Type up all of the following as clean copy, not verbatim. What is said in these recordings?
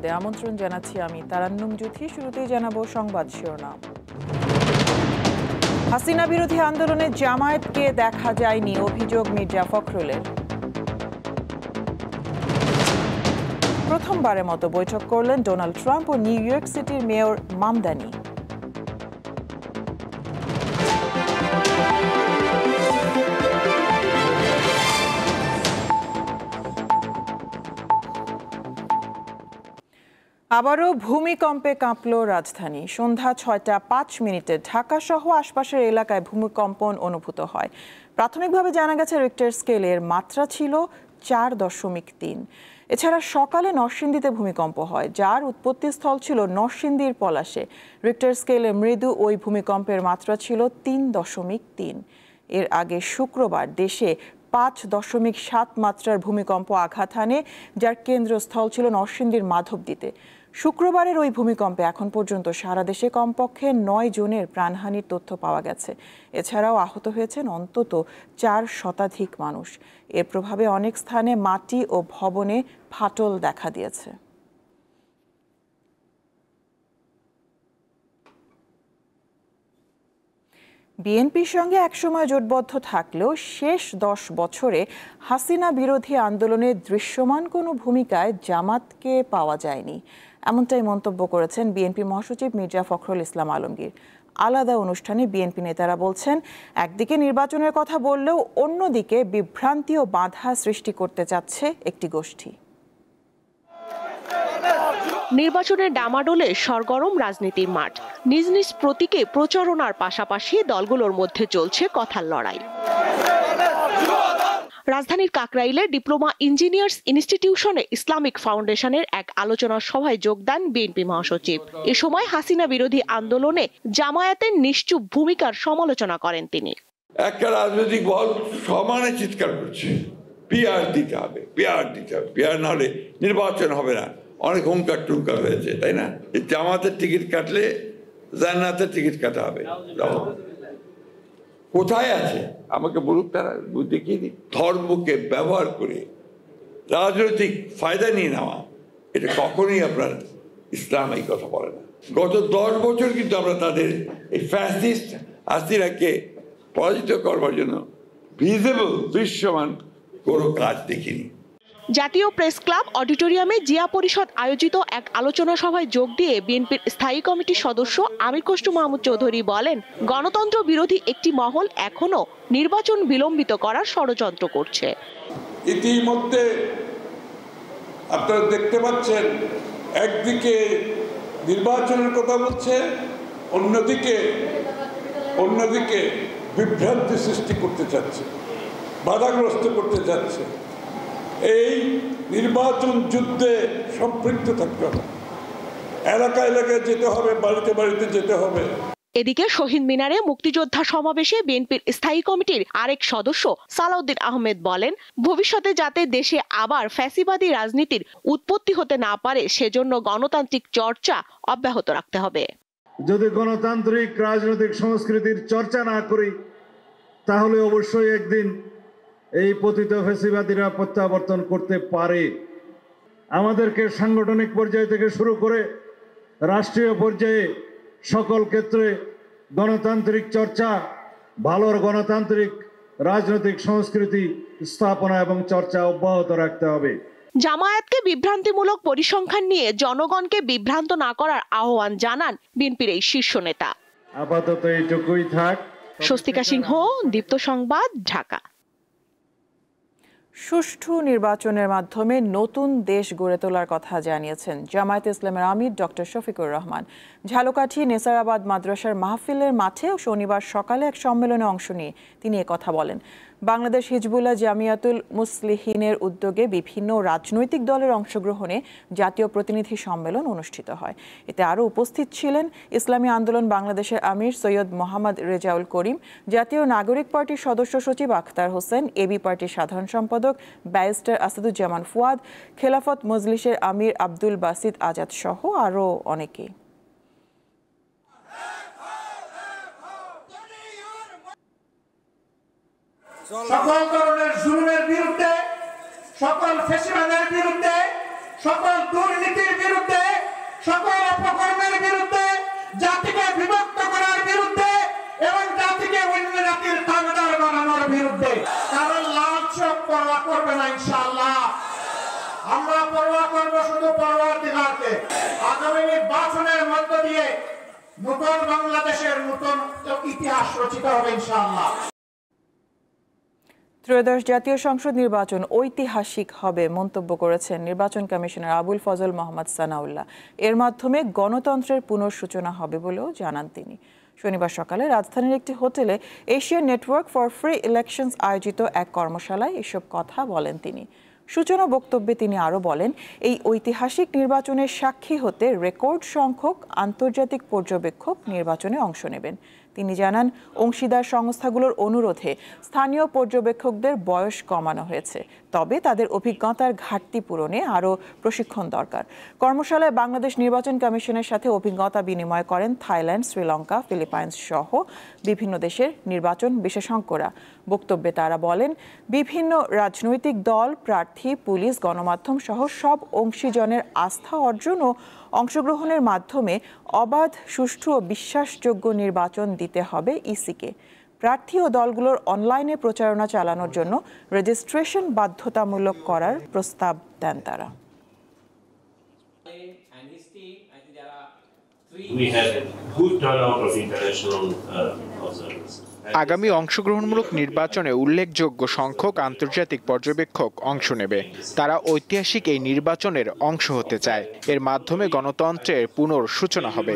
সংবাদে আমন্ত্রণ জানাচ্ছি আমি তারান্নুম জুথি। শুরুতেই জানাবো সংবাদ শিরোনাম। হাসিনা বিরোধী আন্দোলনে জামায়াতকে দেখা যায়নি, অভিযোগ মির্জা ফখরুলের। প্রথমবারের মতো বৈঠক করলেন ডোনাল্ড ট্রাম্প ও নিউ ইয়র্ক সিটির মেয়র মামদানি। আবারও ভূমিকম্পে কাঁপল রাজধানী। সন্ধ্যা ৬টা ৫ মিনিটে ঢাকা সহ আশপাশের এলাকায় ভূমিকম্পন অনুভূত হয়। প্রাথমিকভাবে জানা গেছে রিক্টার স্কেলের মাত্রা ছিল ৪.৩। এছাড়া সকালে নরসিংদীতে ভূমিকম্প হয়, যার উৎপত্তিস্থল ছিল নরসিংদীর পলাশে। রিক্টার স্কেলে মৃদু ওই ভূমিকম্পের মাত্রা ছিল ৩.৩। এর আগে শুক্রবার দেশে ৫.৭ মাত্রার ভূমিকম্প আঘাত হানে, যার কেন্দ্রস্থল ছিল নরসিংদীর মাধবদীতে। শুক্রবারের ওই ভূমিকম্পে এখন পর্যন্ত সারা দেশে কমপক্ষে ৯ জনের প্রাণহানির তথ্য পাওয়া গেছে। এছাড়াও আহত হয়েছেন অন্তত ৪ শতাধিক মানুষ। এর প্রভাবে অনেক স্থানে মাটি ও ভবনে ফাটল দেখা দিয়েছে। বিএনপির সঙ্গে একসময় জোটবদ্ধ থাকলেও শেষ ১০ বছরে হাসিনা বিরোধী আন্দোলনে দৃশ্যমান কোনো ভূমিকায় জামাতকে পাওয়া যায়নি, এমনটাই মন্তব্য করেছেন বিএনপি মহাসচিব মির্জা ফখরুল ইসলাম আলমগীর। আলাদা অনুষ্ঠানে বিএনপি নেতারা বলছেন, একদিকে নির্বাচনের কথা বললেও অন্যদিকে বিভ্রান্তি ও বাধা সৃষ্টি করতে চাচ্ছে একটি গোষ্ঠী। নির্বাচনের ডামাডোলে সরগরম রাজনীতির মাঠ। নিজ নিজ প্রতীকে প্রচারণার পাশাপাশি দলগুলোর মধ্যে চলছে কথার লড়াই। রাজধানীর কাকরাইলে ডিপ্লোমা ইঞ্জিনিয়ার্স ইনস্টিটিউশনে ইসলামিক ফাউন্ডেশনের এক আলোচনা সভায় যোগ দেন বিএনপি মহাসচিব। এ সময় হাসিনা বিরোধী আন্দোলনে জামায়াতের নিশ্চুপ ভূমিকার সমালোচনা করেন তিনি। একটা রাজনৈতিক দল সমানে চিৎকার করছে, পিআর দিতে হবে, পিআর দিতে হবে, পিআর না হলে নির্বাচন হবে না। অনেক হুঙ্কার টুঙ্কার হয়েছে, তাই না? জামাতের টিকিট কাটলে জান্নাতের টিকিট কাটা হবে। কোথায় আছে আমাকে বলুক, তারা দেখিয়ে দিই। ধর্মকে ব্যবহার করে রাজনৈতিক ফায়দা নিয়ে নেওয়া, এটা কখনোই আপনার ইসলাম এই কথা বলে না। গত ১০ বছর কিন্তু আমরা তাদের এই ফ্যাসিস্ট হাসিনাকে পরাজিত করবার জন্য ভিজিবল দৃশ্যমান কোনো কাজ দেখিনি। জাতীয় প্রেস ক্লাব অডিটোরিয়ামে জিয়া পরিষদ আয়োজিত এক আলোচনা সভায় যোগ দিয়ে বিএনপির স্থায়ী কমিটির সদস্য আমির খসরু মাহমুদ চৌধুরী বলেন, গণতন্ত্র বিরোধী একটি মহল এখনো নির্বাচন বিলম্বিত করার ষড়যন্ত্র করছে। ইতিমধ্যে আপনারা দেখতে পাচ্ছেন, একদিকে নির্বাচনের কথা বলছে, অন্যদিকে বিভ্রান্তি সৃষ্টি করতে চাচ্ছে, বাধাগ্রস্ত করতে চাচ্ছে। এই নির্বাচন যুদ্ধে সম্পৃক্ত থাকতে হবে, এলাকা এলাকায় যেতে হবে, বাড়িতে বাড়িতে যেতে হবে। এদিকে শহীদ মিনারে মুক্তিযোদ্ধা সমাবেশে বিএনপির স্থায়ী কমিটির আরেক সদস্য সালাউদ্দিন আহমেদ বলেন, ভবিষ্যতে যাতে দেশে আবার ফ্যাসিবাদী রাজনীতির উৎপত্তি হতে না পারে, সেজন্য গণতান্ত্রিক চর্চা অব্যাহত রাখতে হবে। যদি গণতান্ত্রিক রাজনৈতিক সংস্কৃতির চর্চা না করি, তাহলে অবশ্যই একদিন এই পতিত ফ্যাসিবাদীরা প্রত্যাবর্তন করতে পারে। আমাদেরকে সাংগঠনিক পর্যায় থেকে শুরু করে রাষ্ট্রীয় পর্যায়ে সকল ক্ষেত্রে গণতান্ত্রিক চর্চা, ভালোর গণতান্ত্রিক রাজনৈতিক সংস্কৃতি স্থাপনা এবং চর্চা অব্যাহত রাখতে হবে। জামায়াতকে বিভ্রান্তিমূলক পরিসংখ্যান নিয়ে জনগণকে বিভ্রান্ত না করার আহ্বান জানান বিএনপির এই শীর্ষ নেতা। আপাতত এইটুকুই থাক। স্বস্তিকা সিংহ, দীপ্ত সংবাদ, ঢাকা। সুষ্ঠু নির্বাচনের মাধ্যমে নতুন দেশ গড়ে তোলার কথা জানিয়েছেন জামায়াতে ইসলামের আমির ডক্টর শফিকুর রহমান। ঝালকাঠি নেসারাবাদ মাদ্রাসার মাহফিলের মাঠে শনিবার সকালে এক সম্মেলনে অংশ নিয়ে তিনি একথা বলেন। বাংলাদেশ হিজবুল্লাহ জামিয়াতুল মুসলিহিনের উদ্যোগে বিভিন্ন রাজনৈতিক দলের অংশগ্রহণে জাতীয় প্রতিনিধি সম্মেলন অনুষ্ঠিত হয়। এতে আরও উপস্থিত ছিলেন ইসলামী আন্দোলন বাংলাদেশের আমির সৈয়দ মোহাম্মদ রেজাউল করিম, জাতীয় নাগরিক পার্টির সদস্য সচিব আখতার হোসেন, এবি পার্টির সাধারণ সম্পাদক ব্যারিস্টার আসাদুজ্জামান ফুয়াদ, খেলাফত মজলিসের আমির আব্দুল বাসিত আজাদ সহ আরও অনেকে। সকল ধরনের জুলুমের বিরুদ্ধে, সকল ফ্যাসিবাদের বিরুদ্ধে, সকল দুর্নীতির বিরুদ্ধে, সকল অপকর্মের বিরুদ্ধে, জাতিকে বিভক্ত করার বিরুদ্ধে এবং জাতিকে অন্য জাতির দাবিদার বানানোর বিরুদ্ধে। কারণ লাল চোখ পরোয়া করবে না ইনশাআল্লাহ। আমরা পরোয়া করবো শুধু পরবর্তীকালকে। আগামী নির্বাচনের মধ্য দিয়ে নতুন বাংলাদেশের নতুন ইতিহাস রচিত হবে ইনশাআল্লাহ। ত্রয়োদশ জাতীয় সংসদ নির্বাচন ঐতিহাসিক হবে মন্তব্য করেছেন নির্বাচন কমিশনার আবুল ফজল মোহাম্মদ সানাউল্লাহ। এর মাধ্যমে গণতন্ত্রের পুনঃসূচনা হবে বলেও জানান তিনি। শনিবার সকালে রাজধানীর একটি হোটেলে Asian network for free elections আয়োজিত এক কর্মশালায় এসব কথা বলেন তিনি। সূচনা বক্তব্যে তিনি আরও বলেন, এই ঐতিহাসিক নির্বাচনের সাক্ষী হতে রেকর্ড সংখ্যক আন্তর্জাতিক পর্যবেক্ষক নির্বাচনে অংশ নেবেন। তিনি জানান, অংশীদার সংস্থাগুলোর অনুরোধে স্থানীয় পর্যবেক্ষকদের বয়স কমানো হয়েছে, তবে তাদের অভিজ্ঞতার ঘাটতি পূরণে আরও প্রশিক্ষণ দরকার। কর্মশালায় বাংলাদেশ নির্বাচন কমিশনের সাথে অভিজ্ঞতা বিনিময় করেন থাইল্যান্ড, শ্রীলঙ্কা, ফিলিপাইন্স সহ বিভিন্ন দেশের নির্বাচন বিশেষজ্ঞরা। বক্তব্যে তারা বলেন, বিভিন্ন রাজনৈতিক দল, প্রার্থী, পুলিশ, গণমাধ্যম সহ সব অংশীজনের আস্থা অর্জন ও অংশগ্রহণের মাধ্যমে অবাধ, সুষ্ঠু ও বিশ্বাসযোগ্য নির্বাচন দিতে হবে ইসিকে। প্রার্থী ও দলগুলোর অনলাইনে প্রচারণা চালানোর জন্য রেজিস্ট্রেশন বাধ্যতামূলক করার প্রস্তাব দেন তারা। আগামী অংশগ্রহণমূলক নির্বাচনে উল্লেখযোগ্য সংখ্যক আন্তর্জাতিক পর্যবেক্ষক অংশ নেবে। তারা ঐতিহাসিক এই নির্বাচনের অংশ হতে চায়। এর মাধ্যমে গণতন্ত্রের পুনঃসূচনা হবে।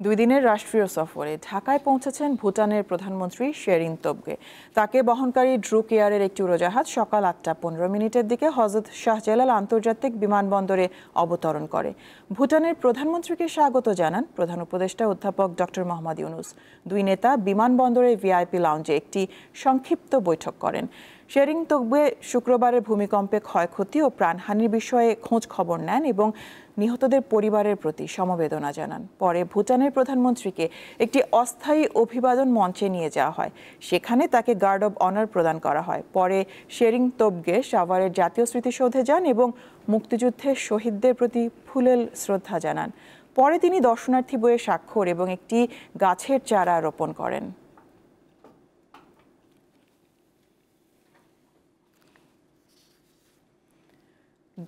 দুই দিনের রাষ্ট্রীয় সফরে ঢাকায় পৌঁছেছেন ভুটানের প্রধানমন্ত্রী শেরিং তোবগে। তাকে বহনকারী ড্রুক এয়ারের একটি উড়োজাহাজ সকাল 8:15 দিকে হজরত শাহজালাল আন্তর্জাতিক বিমানবন্দরে অবতরণ করে। ভুটানের প্রধানমন্ত্রীকে স্বাগত জানান প্রধান উপদেষ্টা অধ্যাপক ডক্টর মোহাম্মদ ইউনুস। দুই নেতা বিমানবন্দরের ভিআইপি লাউঞ্জে একটি সংক্ষিপ্ত বৈঠক করেন। শেরিং তোবগে শুক্রবারের ভূমিকম্পে ক্ষয়ক্ষতি ও প্রাণহানির বিষয়ে খোঁজ খবর নেন এবং নিহতদের পরিবারের প্রতি সমবেদনা জানান। পরে ভুটানের প্রধানমন্ত্রীকে একটি অস্থায়ী অভিবাদন মঞ্চে নিয়ে যাওয়া হয়। সেখানে তাকে গার্ড অব অনার প্রদান করা হয়। পরে শেরিং তোবগে সাভারের জাতীয় স্মৃতিসৌধে যান এবং মুক্তিযুদ্ধের শহীদদের প্রতি ফুলেল শ্রদ্ধা জানান। পরে তিনি দর্শনার্থী বইয়ে স্বাক্ষর এবং একটি গাছের চারা রোপণ করেন।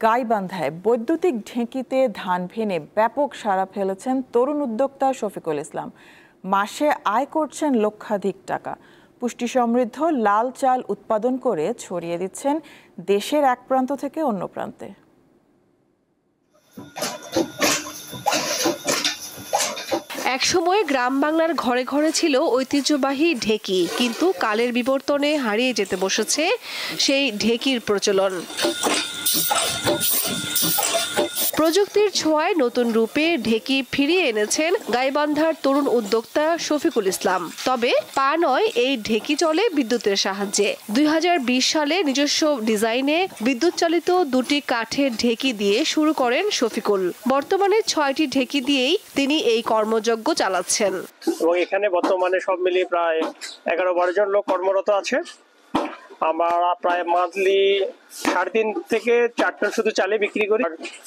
গাইবান্ধায় বৈদ্যুতিক ঢেঁকিতে ধান ভেঙে ব্যাপক সাড়া ফেলেছেন তরুণ উদ্যোক্তা শফিকুল ইসলাম। মাসে আয় করছেন লক্ষাধিক টাকা। পুষ্টি সমৃদ্ধ লাল চাল উৎপাদন করে ছড়িয়ে দিচ্ছেন দেশের এক প্রান্ত থেকে অন্য প্রান্তে। একসময় গ্রাম বাংলার ঘরে ঘরে ছিল ঐতিহ্যবাহী ঢেঁকি, কিন্তু কালের বিবর্তনে হারিয়ে যেতে বসেছে সেই ঢেঁকির প্রচলন। প্রযুক্তির ছোঁয়ায় নতুন রূপে ঢেঁকি ফিরিয়ে এনেছেন গাইবান্ধার তরুণ উদ্যোক্তা শফিকুল ইসলাম। তবে পা নয়, এই ঢেঁকি চলে বিদ্যুতের সাহায্যে। 2020 সালে নিজস্ব ডিজাইনে বিদ্যুৎ চালিত দুটি কাঠের ঢেঁকি দিয়ে শুরু করেন শফিকুল। বর্তমানে 6টি ঢেঁকি দিয়েই তিনি এই কর্মযজ্ঞ চালাচ্ছেন। এবং এখানে বর্তমানে সব মিলিয়ে প্রায় 11-12 জন লোক কর্মরত আছে। আমরা প্রায় মান্থলি 3.5 থেকে 4 টন শুধু চালে বিক্রি করি।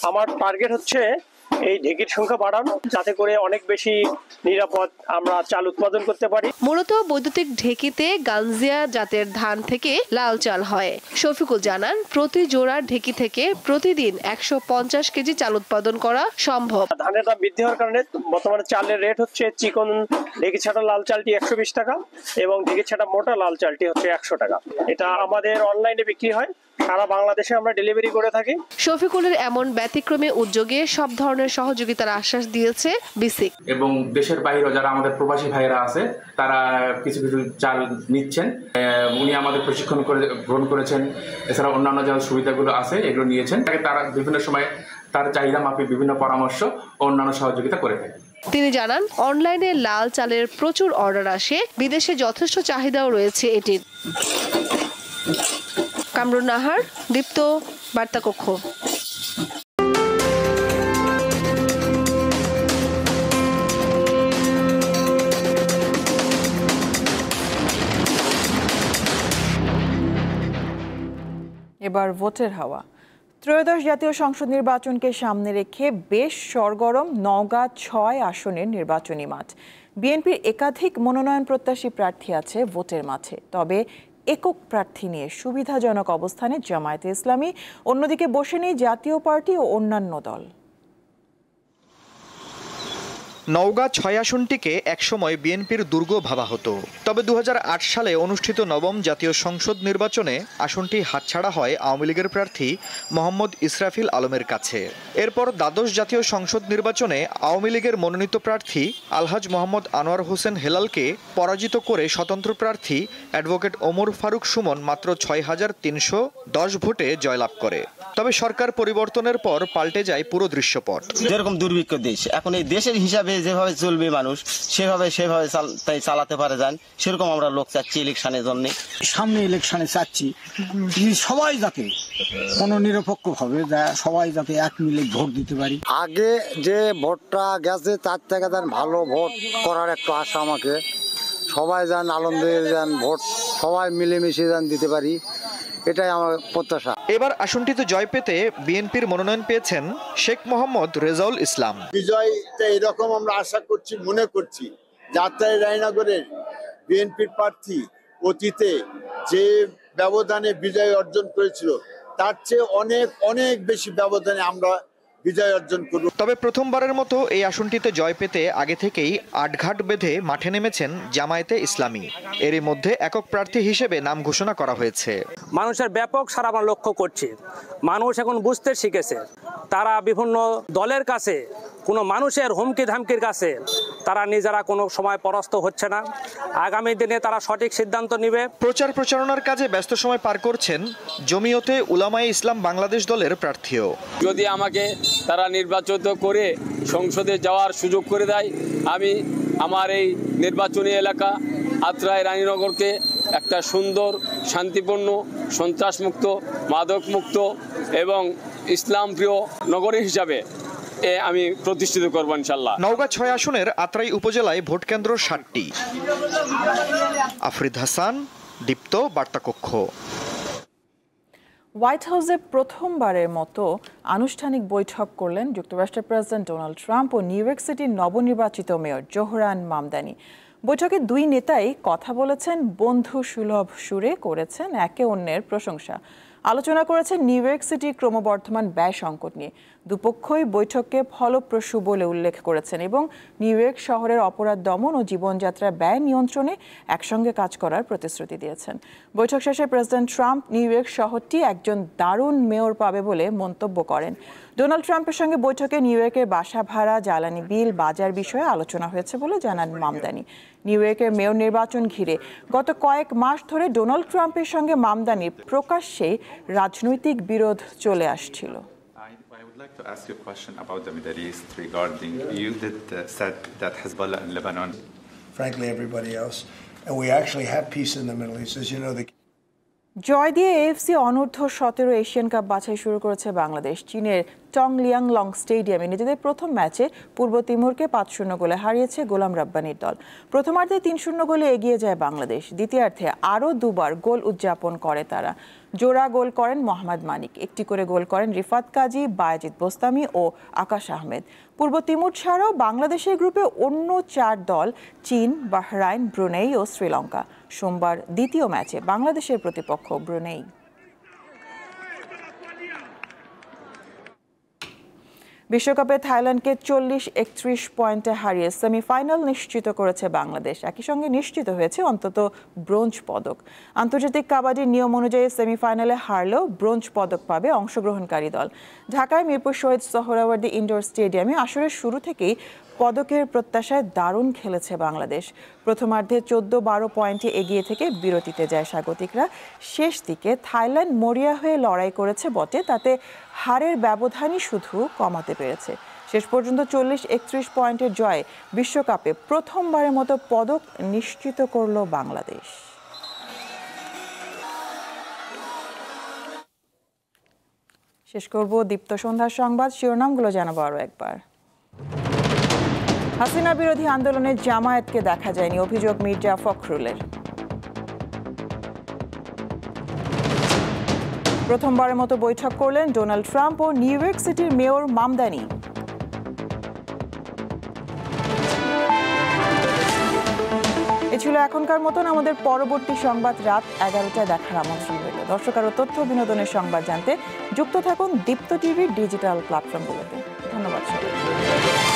আমার টার্গেট হচ্ছে এই ঢেঁকির সংখ্যা বাড়ানো, যাতে করে অনেক বেশি নিরাপদ আমরা চাল উৎপাদন করতে পারি। মূলত বৈদ্যুতিক ঢেঁকিতে গালজিয়া জাতের ধান থেকে লাল চাল হয়। শফিকুল জানান, প্রতি জোড়া ঢেঁকি থেকে প্রতিদিন 150 কেজি চাল উৎপাদন করা সম্ভব। ধানের দাম বৃদ্ধি হওয়ার কারণে বর্তমানে চালের রেট হচ্ছে চিকন ঢেঁকি ছাটা লাল চালটি 120 টাকা এবং ঢেঁকি ছাটা মোটা লাল চালটি হচ্ছে 100 টাকা। এটা আমাদের অনলাইনে বিক্রি হয়। সারা বাংলাদেশে আমরা ডেলিভারি করে থাকি। শফিকুলের এমন ব্যতিক্রমী উদ্যোগে সব ধরনের সহযোগিতার আশ্বাস দিয়েছে বিসিক। এবং দেশের বাইরে যারা আমাদের প্রবাসী ভাইয়েরা আছে তারা কিছু কিছু চাল নিচ্ছেন। উনি আমাদের প্রশিক্ষণ গ্রহণ করেছেন। এছাড়া অন্যান্য যে সুবিধাগুলো আছে এগুলো নিয়েছেন। তারা বিভিন্ন সময় তার চাহিদা মাফিক বিভিন্ন পরামর্শ ও অন্যান্য সহযোগিতা করে থাকেন। তিনি জানান, অনলাইনে লাল চালের প্রচুর অর্ডার আসে, বিদেশে যথেষ্ট চাহিদাও রয়েছে এটির। কামরুন নাহার, দীপ্ত, বার্তা কক্ষ। এবার ভোটের হাওয়া। ত্রয়োদশ জাতীয় সংসদ নির্বাচনকে সামনে রেখে বেশ সরগরম নওগাঁ ৬ আসনের নির্বাচনী মাঠ। বিএনপির একাধিক মনোনয়ন প্রত্যাশী প্রার্থী আছে ভোটের মাঠে, তবে একক প্রার্থী নিয়ে সুবিধাজনক অবস্থানে জামায়াতে ইসলামী, অন্যদিকে বসে নেই জাতীয় পার্টি ও অন্যান্য দল। নওগাঁ ৬ আসনটিকে একসময় বিএনপির দুর্গ ভাবা হতো, তবে ২০০৮ সালে অনুষ্ঠিত নবম জাতীয় সংসদ নির্বাচনে আসনটি হাতছাড়া হয় আওয়ামী লীগের প্রার্থী মোহাম্মদ ইসরাফিল আলমের কাছে। এরপর দ্বাদশ জাতীয় সংসদ নির্বাচনে আওয়ামী লীগের মনোনীত প্রার্থী আলহাজ মোহাম্মদ আনোয়ার হোসেন হেলালকে পরাজিত করে স্বতন্ত্র প্রার্থী অ্যাডভোকেট ওমর ফারুক সুমন মাত্র ৬,৩১০ ভোটে জয়লাভ করে। তবে সরকার পরিবর্তনের পর পাল্টে যায় পুরো দৃশ্যপট। যেরকম দুর্ভিক্ষ দেশ, এখন এই দেশের হিসাবে যেভাবে চলবে মানুষ সেভাবে তাই চালাতে পারে যান, সেরকম আমরা লোক চাচ্ছি ইলেকশনের জন্য। সামনে ইলেকশনে চাচ্ছি সবাই যাতে কোনো নিরপেক্ষ হবে, সবাই যাতে এক মিলে ভোট দিতে পারি। আগে যে ভোটটা গেছে তার থেকে যান ভালো ভোট করার একটা আশা আমাকে, সবাই যান আনন্দে যান ভোট সবাই মিলেমিশে যান দিতে পারি, এটাই আমার প্রত্যাশা। এবার আসনটিতে জয় পেতে বিএনপির মনোনয়ন পেয়েছেন শেখ মোহাম্মদ রেজাউল ইসলাম। বিজয়টা এরকম আমরা আশা করছি, মনে করছি যাত্রায় রায়নগরের বিএনপির প্রার্থী অতীতে যে ব্যবধানে বিজয় অর্জন করেছিল তার চেয়ে অনেক অনেক বেশি ব্যবধানে আমরা বিজয় অর্জন করব। তবে প্রথমবারের মতো এই আসনটিতে জয় পেতে আগে থেকেই আটঘাট বেঁধে মাঠে নেমেছেন জামায়াতে ইসলামী। এরই মধ্যে একক প্রার্থী হিসেবে নাম ঘোষণা করা হয়েছে। মানুষের ব্যাপক সাড়া আমরা লক্ষ্য করছি। মানুষ এখন বুঝতে শিখেছে, তারা বিভিন্ন দলের কাছে, কোনো মানুষের হুমকি ধামকির কাছে তারা নিজেরা কোনো সময় পরাস্ত হচ্ছে না। আগামী দিনে তারা সঠিক সিদ্ধান্ত নেবে। প্রচার প্রচারণার কাজে ব্যস্ত সময় পার করছেন জমিয়তে উলামায়ে ইসলাম বাংলাদেশ দলের প্রার্থীও। যদি আমাকে তারা নির্বাচিত করে সংসদে যাওয়ার সুযোগ করে দেয়, আমি আমার এই নির্বাচনী এলাকা আত্রাই রানীনগরকে একটা সুন্দর, শান্তিপূর্ণ, সন্ত্রাসমুক্ত, মাদকমুক্ত এবং ইসলাম প্রিয় নগরী হিসাবে আমি প্রতিষ্ঠিত করব ইনশাআল্লাহ। নওগাঁ ৬ আসনের আত্রাই উপজেলায় ভোট কেন্দ্র ৭টি। আফরিদ হাসান, দীপ্ত বার্তাকক্ষ। হোয়াইট হাউসে প্রথমবারের মতো আনুষ্ঠানিক বৈঠক করলেন যুক্তরাষ্ট্রের প্রেসিডেন্ট ডোনাল্ড ট্রাম্প ও নিউ ইয়র্ক সিটির নবনির্বাচিত মেয়র জোহরান মামদানি। বৈঠকে দুই নেতাই কথা বলেছেন বন্ধু সুলভ সুরে, করেছেন একে অন্যের প্রশংসা। আলোচনা করেছেন নিউ ইয়র্ক সিটির ক্রমবর্ধমান ব্যয় সংকট নিয়ে। দুপক্ষই বৈঠককে ফলপ্রসূ বলে উল্লেখ করেছেন এবং নিউ ইয়র্ক শহরের অপরাধ দমন ও জীবনযাত্রার ব্যয় নিয়ন্ত্রণে একসঙ্গে কাজ করার প্রতিশ্রুতি দিয়েছেন। বৈঠক শেষে প্রেসিডেন্ট ট্রাম্প নিউ ইয়র্ক শহরটি একজন দারুণ মেয়র পাবে বলে মন্তব্য করেন। ডোনাল্ড ট্রাম্পের সঙ্গে বৈঠকে নিউ ইয়র্কের বাসা ভাড়া, জ্বালানি বিল, বাজার বিষয়ে আলোচনা হয়েছে বলে জানান মামদানি। নিউ ইয়র্কের মেয়র নির্বাচন ঘিরে গত কয়েক মাস ধরে ডোনাল্ড ট্রাম্পের সঙ্গে মামদানির প্রকাশ্যেই রাজনৈতিক বিরোধ চলে আসছিল। I would like to ask you a question about the Middle East regarding you said that Hezbollah in Lebanon. Frankly, everybody else, and we actually have peace in the Middle East, as you know. জয় দিয়ে AFC অনূর্ধ্ব-17 Asian cup বাছাই শুরু করেছে বাংলাদেশ। চীনের টং Liang long স্টেডিয়ামে নিজেদের প্রথম ম্যাচে পূর্ব তিমুরকে ৫-০ গোলে হারিয়েছে গোলাম রাব্বানির দল। প্রথমার্ধে ৩-০ গোলে এগিয়ে যায় বাংলাদেশ। দ্বিতীয়ার্ধে আরও দুবার গোল উদযাপন করে তারা। জোড়া গোল করেন মোহাম্মদ মানিক, একটি করে গোল করেন রিফাত কাজী, বায়েজিদ বোস্তামি ও আকাশ আহমেদ। পূর্ব তিমুর ছাড়াও বাংলাদেশের গ্রুপে অন্য 4 দল চীন, বাহরাইন, ব্রুনেই ও শ্রীলঙ্কা। সোমবার দ্বিতীয় ম্যাচে বাংলাদেশের প্রতিপক্ষ ব্রুনেই। বিশ্বকাপে থাইল্যান্ডকে 40-31 পয়েন্টে হারিয়ে সেমিফাইনাল নিশ্চিত করেছে বাংলাদেশ। একই সঙ্গে নিশ্চিত হয়েছে অন্তত ব্রোঞ্জ পদক। আন্তর্জাতিক কাবাডির নিয়ম অনুযায়ী সেমিফাইনালে হারলেও ব্রোঞ্জ পদক পাবে অংশগ্রহণকারী দল। ঢাকায় মিরপুর শহীদ সোহরাওয়ার্দী ইনডোর স্টেডিয়ামে আসরের শুরু থেকেই পদকের প্রত্যাশায় দারুণ খেলেছে বাংলাদেশ। প্রথমার্ধে 14-12 পয়েন্টে এগিয়ে থেকে বিরতিতে যায় স্বাগতিকরা। শেষ দিকে থাইল্যান্ড মরিয়া হয়ে লড়াই করেছে বটে, তাতে হারের ব্যবধানই শুধু কমাতে পেরেছে। শেষ পর্যন্ত 40-31 পয়েন্টের জয়ে বিশ্বকাপে প্রথমবারের মতো পদক নিশ্চিত করল বাংলাদেশ। শেষ করব দীপ্ত সন্ধ্যার সংবাদ, শিরোনামগুলো জানাবো আরও একবার। হাসিনা বিরোধী আন্দোলনে জামায়াতকে দেখা যায়নি, অভিযোগ মির্জা ফখরুলের। প্রথমবারের মতো বৈঠক করলেন ডোনাল্ড ট্রাম্প ও নিউ ইয়র্ক সিটির মেয়র মামদানি। এ ছিল এখনকার মতন। আমাদের পরবর্তী সংবাদ রাত 11টায় দেখার আমন্ত্রণ রইল। দর্শক আরও তথ্য বিনোদনের সংবাদ জানতে যুক্ত থাকুন দীপ্ত টিভির ডিজিটাল প্ল্যাটফর্মগুলোতে। ধন্যবাদ সবাই।